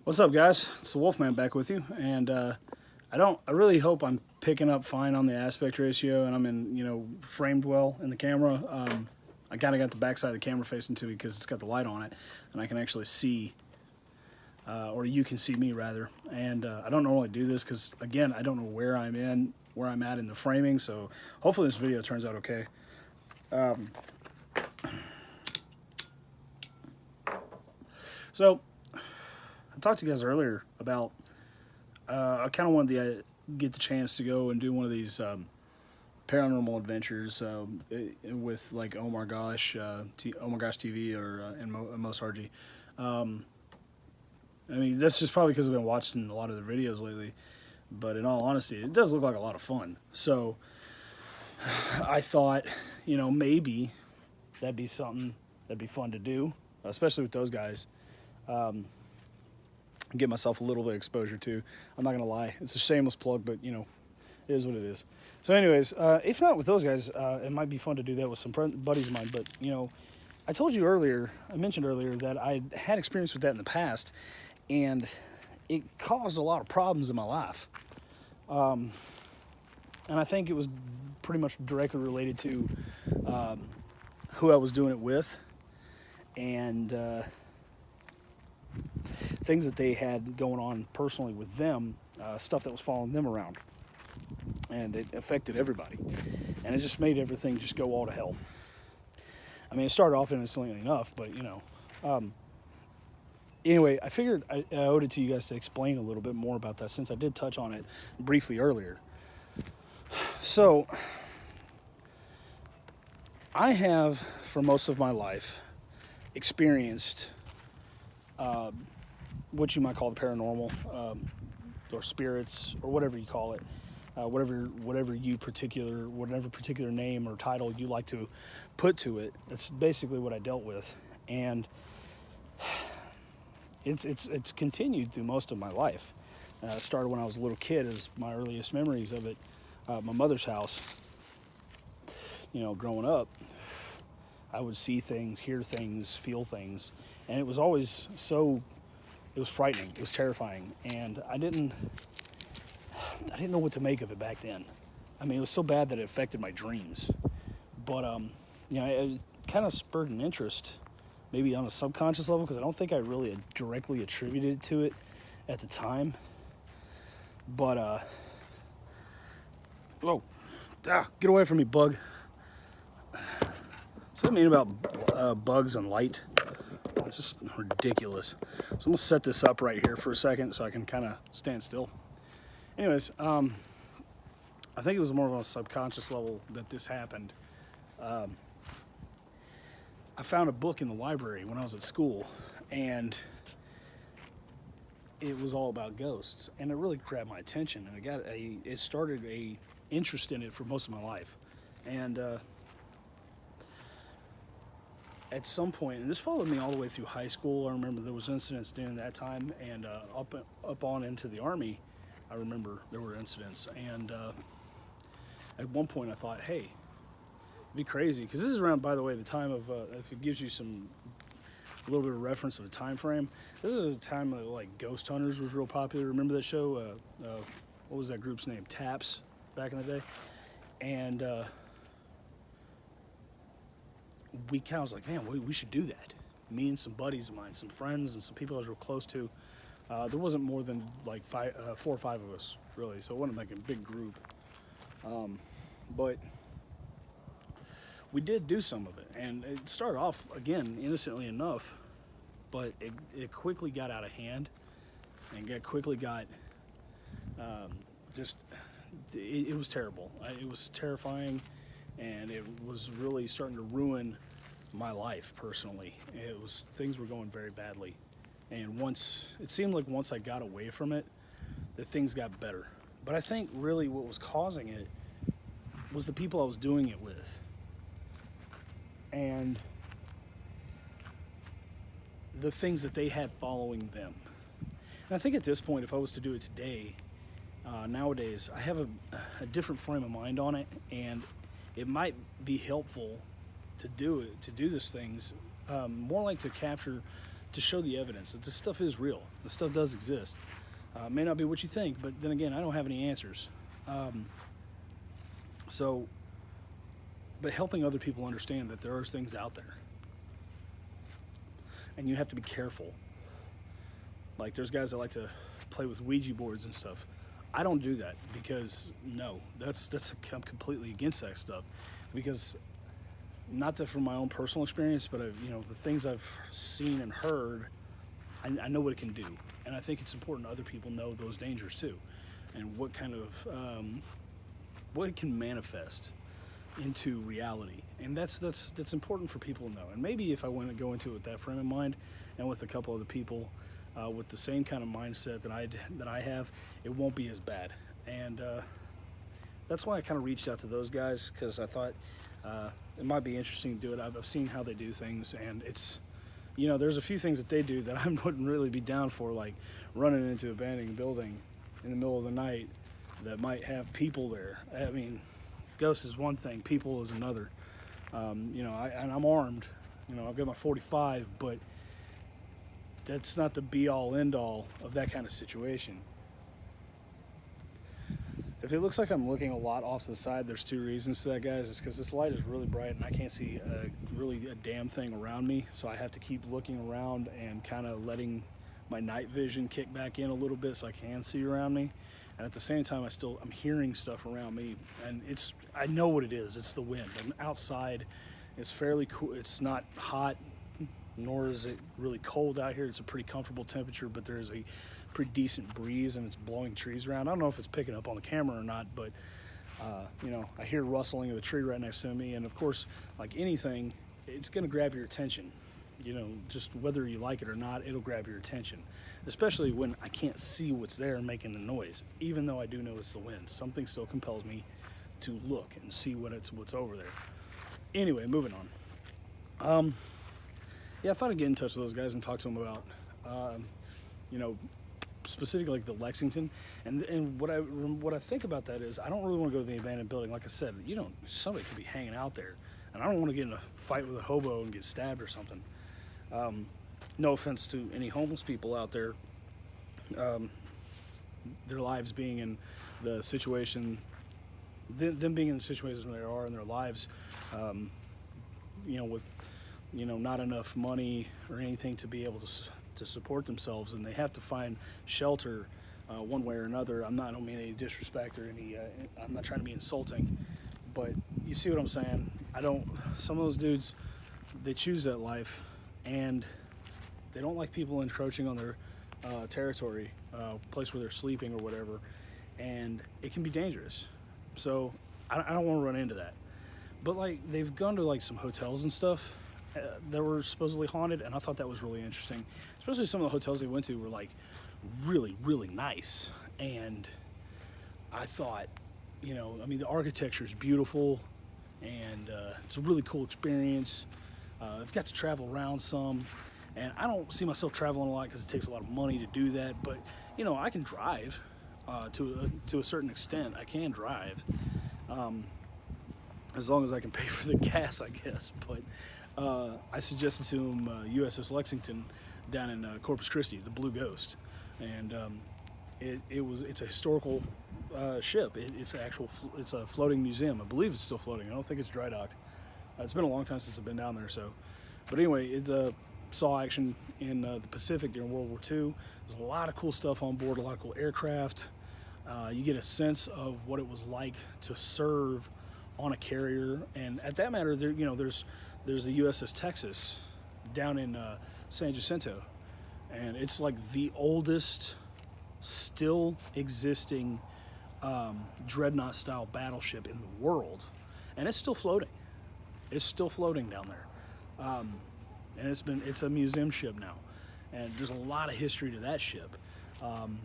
What's up, guys? It's the Wolfman back with you, and I really hope I'm picking up fine on the aspect ratio, and I'm framed well in the camera. I kind of got the backside of the camera facing to me because it's got the light on it, and I can actually see, or you can see me rather. And I don't normally do this because, again, I don't know where I'm at in the framing. So hopefully this video turns out okay. So I talked to you guys earlier about I kind of wanted to get the chance to go and do one of these paranormal adventures with like Oh My Gosh TV or and Most RG. I mean, that's just probably because I've been watching a lot of the videos lately. But in all honesty, it does look like a lot of fun. So I thought, maybe that'd be something that'd be fun to do, especially with those guys. Get myself a little bit of exposure to. I'm not gonna lie, it's a shameless plug, but it is what it is. So anyways, if not with those guys, it might be fun to do that with some buddies of mine. But I mentioned earlier that I had experience with that in the past, and it caused a lot of problems in my life. And I think it was pretty much directly related to who I was doing it with, and things that they had going on personally with them, stuff that was following them around, and it affected everybody, and it just made everything just go all to hell. I mean, it started off innocently enough, but anyway, I figured I owed it to you guys to explain a little bit more about that, since I did touch on it briefly earlier. So I have, for most of my life, experienced what you might call the paranormal, or spirits, or whatever you call it, whatever particular name or title you like to put to it. That's basically what I dealt with, and it's continued through most of my life. It started when I was a little kid, as my earliest memories of it. My mother's house. Growing up, I would see things, hear things, feel things, and it was always it was frightening, it was terrifying, and I didn't know what to make of it back then. I mean, it was so bad that it affected my dreams. But it kind of spurred an interest, maybe on a subconscious level, because I don't think I really directly attributed to it at the time. But get away from me, bug. Something about bugs and light. It's just ridiculous. So I'm gonna set this up right here for a second so I can kind of stand still. Anyways, I think it was more on a subconscious level that this happened. I found a book in the library when I was at school, and it was all about ghosts, and it really grabbed my attention, and it started a interest in it for most of my life. And at some point, and this followed me all the way through high school. I remember there was incidents during that time, and up on into the Army, I remember there were incidents. And at one point I thought, hey, it'd be crazy, because this is around, by the way, the time of, if it gives you a little bit of reference of a time frame, this is a time that like Ghost Hunters was real popular. Remember that show? What was that group's name? Taps, back in the day. And we kind of was like, man, we should do that. Me and some buddies of mine, some friends, and some people I was real close to. There wasn't more than like 4 or 5 of us, really, so it wasn't like a big group. But we did do some of it, and it started off, again, innocently enough, but it quickly got out of hand, and it was terrible. It was terrifying, and it was really starting to ruin my life personally. Things were going very badly, and it seemed like once I got away from it, that things got better. But I think really what was causing it was the people I was doing it with, and the things that they had following them. And I think at this point, if I was to do it today, nowadays, I have a different frame of mind on it, and it might be helpful to do these things, more like to capture to show the evidence that this stuff is real. This stuff does exist. It may not be what you think, but then again, I don't have any answers. So, but helping other people understand that there are things out there. And you have to be careful. Like, there's guys that like to play with Ouija boards and stuff. I don't do that because, no, I'm completely against that stuff. Because, not that from my own personal experience, but the things I've seen and heard, I know what it can do. And I think it's important other people know those dangers too. And what kind of, what it can manifest into reality. And that's important for people to know. And maybe if I want to go into it with that frame of mind and with a couple other people with the same kind of mindset that I have, it won't be as bad. And that's why I kind of reached out to those guys, because I thought it might be interesting to do it. I've seen how they do things, and it's, there's a few things that they do that I wouldn't really be down for, like running into an abandoned building in the middle of the night that might have people there. I mean, ghosts is one thing, people is another. And I'm armed. I've got my 45, but that's not the be-all, end-all of that kind of situation. If it looks like I'm looking a lot off to the side, there's two reasons to that, guys. It's because this light is really bright and I can't see really a damn thing around me, so I have to keep looking around and kind of letting my night vision kick back in a little bit so I can see around me. And at the same time, I'm hearing stuff around me, and I know what it is. It's the wind. I'm outside. It's fairly cool. It's not hot, nor is it really cold out here. It's a pretty comfortable temperature, but there's a pretty decent breeze, and it's blowing trees around. I don't know if it's picking up on the camera or not, but I hear rustling of the tree right next to me, and of course, like anything, it's going to grab your attention. Just whether you like it or not, it'll grab your attention, especially when I can't see what's there making the noise. Even though I do know it's the wind, something still compels me to look and see what's over there. Anyway, moving on. Yeah, I thought I'd get in touch with those guys and talk to them about, specifically like the Lexington. And what I think about that is, I don't really want to go to the abandoned building. Like I said, somebody could be hanging out there, and I don't want to get in a fight with a hobo and get stabbed or something. No offense to any homeless people out there, their lives being in the situation, them being in the situation they are in their lives, with, not enough money or anything to be able to support themselves, and they have to find shelter one way or another. I don't mean any disrespect or I'm not trying to be insulting, but you see what I'm saying. Some of those dudes, they choose that life, and they don't like people encroaching on their territory, place where they're sleeping or whatever, and it can be dangerous. So I don't want to run into that. But like, they've gone to like some hotels and stuff that were supposedly haunted, and I thought that was really interesting. Especially some of the hotels they went to were like really, really nice, and I thought, the architecture is beautiful, and it's a really cool experience. I've got to travel around some, and I don't see myself traveling a lot because it takes a lot of money to do that, but I can drive to a certain extent. I can drive, as long as I can pay for the gas, I guess. But I suggested to him USS Lexington down in Corpus Christi, the Blue Ghost, and it's a historical ship. It's a floating museum. I believe it's still floating. I don't think it's dry docked. It's been a long time since I've been down there. But anyway, it saw action in the Pacific during World War II. There's a lot of cool stuff on board, a lot of cool aircraft. You get a sense of what it was like to serve on a carrier, and at that matter, there's the USS Texas down in San Jacinto, and it's like the oldest still existing dreadnought style battleship in the world, and it's still floating. It's still floating down there, and it's a museum ship now, and there's a lot of history to that ship.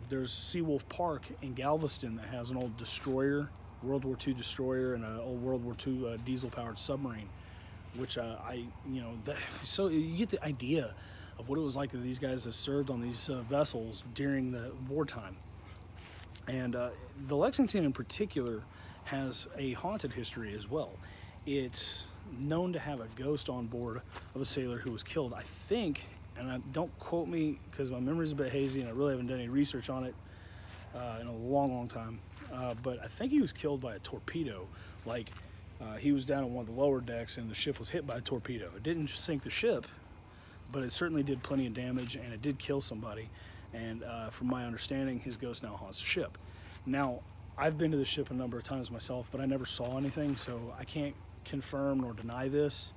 There's Seawolf Park in Galveston that has an old destroyer, World War II destroyer, and an old World War II diesel-powered submarine, which so you get the idea of what it was like that these guys that served on these vessels during the wartime. And the Lexington in particular has a haunted history as well. It's known to have a ghost on board of a sailor who was killed, I think, and don't quote me because my memory's a bit hazy and I really haven't done any research on it in a long time. But I think he was killed by a torpedo. Like he was down on one of the lower decks and the ship was hit by a torpedo. It didn't sink the ship, but it certainly did plenty of damage and it did kill somebody. And from my understanding, his ghost now haunts the ship. Now, I've been to the ship a number of times myself, but I never saw anything, so I can't confirm nor deny this.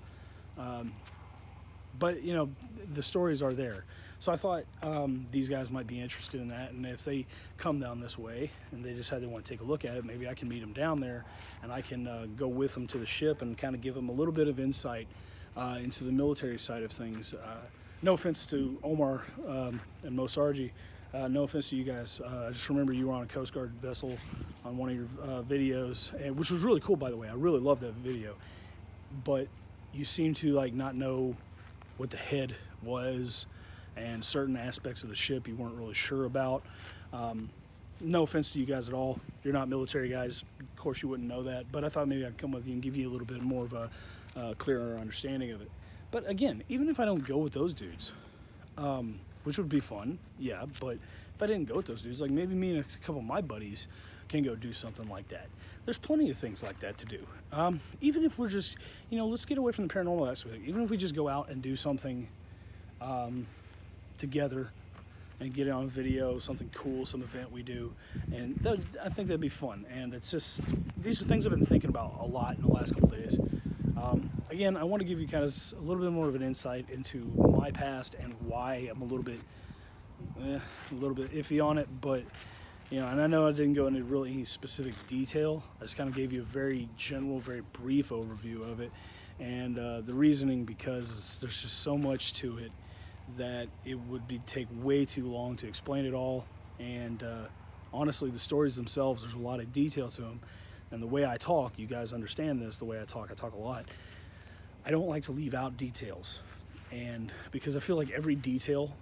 But, you know, the stories are there. So I thought these guys might be interested in that, and if they come down this way and they decide they want to take a look at it, maybe I can meet them down there and I can go with them to the ship and kind of give them a little bit of insight into the military side of things. No offense to Omar and Mosarji. No offense to you guys. I just remember you were on a Coast Guard vessel on one of your videos, which was really cool, by the way. I really loved that video. But you seem to like not know what the head was, and certain aspects of the ship you weren't really sure about. No offense to you guys at all. You're not military guys. Of course you wouldn't know that. But I thought maybe I'd come with you and give you a little bit more of a clearer understanding of it. But again, even if I don't go with those dudes, which would be fun, yeah, but if I didn't go with those dudes, like maybe me and a couple of my buddies can go do something like that. There's plenty of things like that to do. Even if we're just, you know, let's get away from the paranormal aspect. Even if we just go out and do something together and get it on video, something cool, some event we do, and I think that'd be fun. And it's just, these are things I've been thinking about a lot in the last couple of days. Again, I want to give you kind of a little bit more of an insight into my past and why I'm a little bit iffy on it, but you know, and I know I didn't go into really any specific detail. I just kind of gave you a very general, very brief overview of it, and the reasoning because there's just so much to it that it would take way too long to explain it all. And honestly, the stories themselves, there's a lot of detail to them. And the way I talk, you guys understand this, the way I talk a lot. I don't like to leave out details. And because I feel like every detail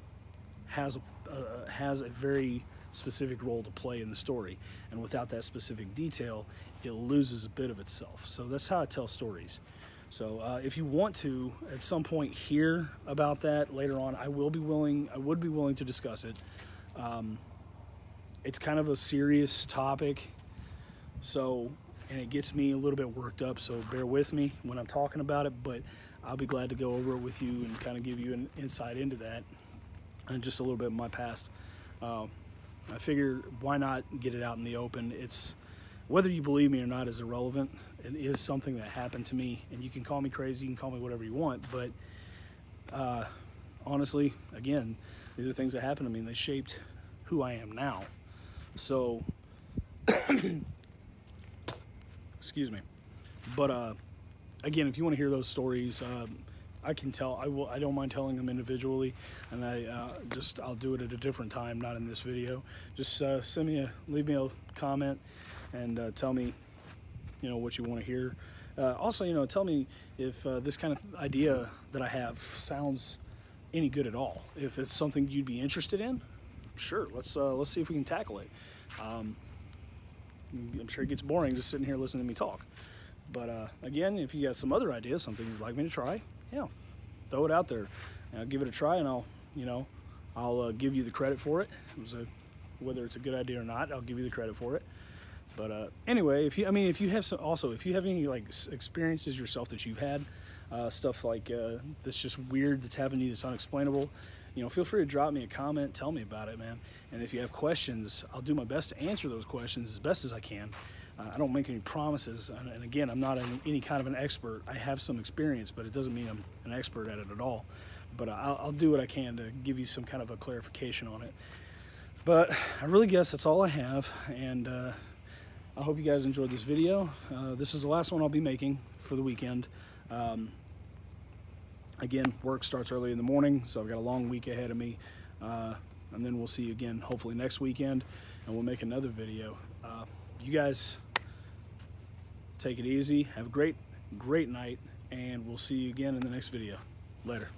has a very specific role to play in the story. And without that specific detail, it loses a bit of itself. So that's how I tell stories. So if you want to, at some point, hear about that later on, I would be willing to discuss it. It's kind of a serious topic. So, and it gets me a little bit worked up, so bear with me when I'm talking about it, but I'll be glad to go over it with you and kind of give you an insight into that and just a little bit of my past. I figure why not get it out in the open. It's, whether you believe me or not is irrelevant. It is something that happened to me, and you can call me crazy, you can call me whatever you want, but honestly, again, these are things that happened to me and they shaped who I am now. So excuse me. But again, if you want to hear those stories, I can tell. I don't mind telling them individually, and I'll do it at a different time, not in this video. Just leave me a comment and tell me, you know, what you want to hear. Also, you know, tell me if this kind of idea that I have sounds any good at all. If it's something you'd be interested in, sure. Let's see if we can tackle it. I'm sure it gets boring just sitting here listening to me talk. But again, if you got some other ideas, something you'd like me to try, yeah, throw it out there. And I'll give it a try, and I'll give you the credit for it. Whether it's a good idea or not, I'll give you the credit for it. But anyway, if you have any like experiences yourself that you've had, stuff like that's just weird, that's happened to you, that's unexplainable, you know, feel free to drop me a comment, tell me about it, man. And if you have questions, I'll do my best to answer those questions as best as I can. I don't make any promises, and again, I'm not any kind of an expert. I have some experience, but it doesn't mean I'm an expert at it at all. But I'll do what I can to give you some kind of a clarification on it. But I really guess that's all I have, and I hope you guys enjoyed this video. This is the last one I'll be making for the weekend. Again, work starts early in the morning, so I've got a long week ahead of me. And then we'll see you again hopefully next weekend, and we'll make another video. You guys take it easy, have a great night, and we'll see you again in the next video. Later.